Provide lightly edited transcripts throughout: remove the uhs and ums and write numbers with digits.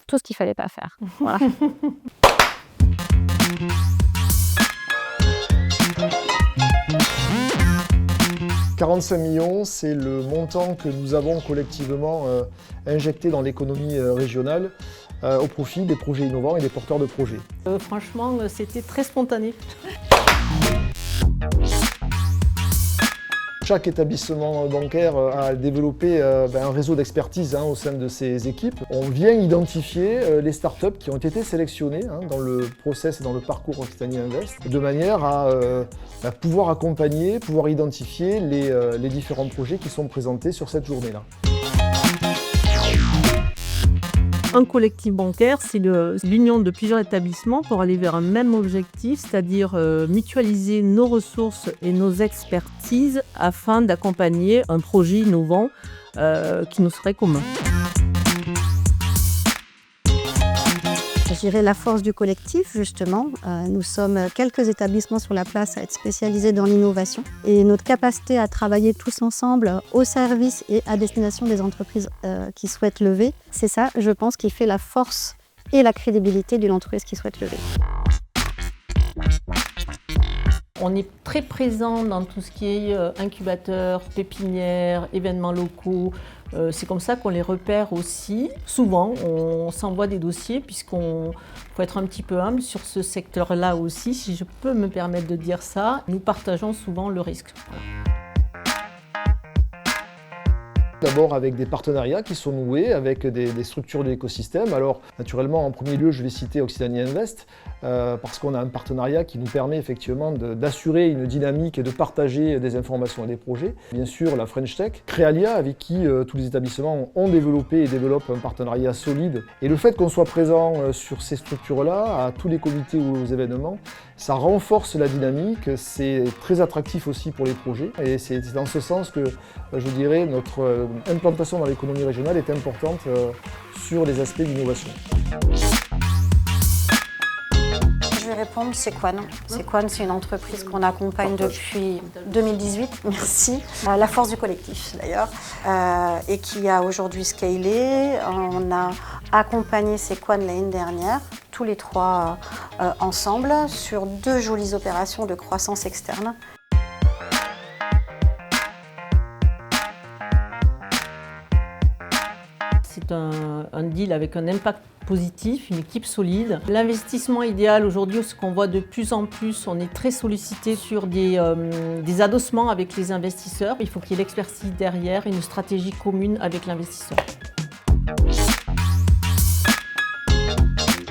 Tout ce qu'il ne fallait pas faire. Voilà. 45 millions, c'est le montant que nous avons collectivement injecté dans l'économie régionale au profit des projets innovants et des porteurs de projets. Franchement, c'était très spontané. Chaque établissement bancaire a développé un réseau d'expertise au sein de ses équipes. On vient identifier les startups qui ont été sélectionnées dans le process et dans le parcours Occitanie Invest, de manière à pouvoir accompagner, pouvoir identifier les différents projets qui sont présentés sur cette journée-là. Un collectif bancaire, c'est l'union de plusieurs établissements pour aller vers un même objectif, c'est-à-dire mutualiser nos ressources et nos expertises afin d'accompagner un projet innovant qui nous serait commun. Je dirais la force du collectif, justement. Nous sommes quelques établissements sur la place à être spécialisés dans l'innovation. Et notre capacité à travailler tous ensemble au service et à destination des entreprises qui souhaitent lever, c'est ça, je pense, qui fait la force et la crédibilité d'une entreprise qui souhaite lever. On est très présent dans tout ce qui est incubateur, pépinière, événements locaux. C'est comme ça qu'on les repère aussi. Souvent, on s'envoie des dossiers puisqu'on faut être un petit peu humble sur ce secteur-là aussi, si je peux me permettre de dire ça. Nous partageons souvent le risque. D'abord avec des partenariats qui sont noués avec des structures de l'écosystème. Alors naturellement, en premier lieu, je vais citer Occitanie Invest parce qu'on a un partenariat qui nous permet effectivement d'assurer une dynamique et de partager des informations et des projets. Bien sûr, la French Tech, Créalia, avec qui tous les établissements ont développé et développent un partenariat solide. Et le fait qu'on soit présent sur ces structures-là, à tous les comités ou aux événements, ça renforce la dynamique, c'est très attractif aussi pour les projets. Et c'est dans ce sens que, je dirais, notre implantation dans l'économie régionale est importante sur les aspects d'innovation. Je vais répondre, Sequan. Sequan, c'est une entreprise qu'on accompagne depuis 2018, merci. La force du collectif d'ailleurs, et qui a aujourd'hui scalé. On a accompagné Sequan l'année dernière, tous les trois ensemble, sur 2 jolies opérations de croissance externe. C'est un deal avec un impact positif, une équipe solide. L'investissement idéal aujourd'hui, ce qu'on voit de plus en plus, on est très sollicité sur des adossements avec les investisseurs. Il faut qu'il y ait l'expertise derrière, une stratégie commune avec l'investisseur.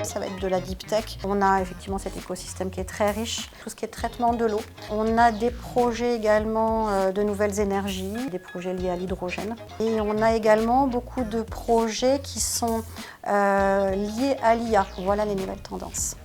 Ça va être de la deep tech. On a effectivement cet écosystème qui est très riche, tout ce qui est traitement de l'eau. On a des projets également de nouvelles énergies, des projets liés à l'hydrogène. Et on a également beaucoup de projets qui sont liés à l'IA. Voilà les nouvelles tendances.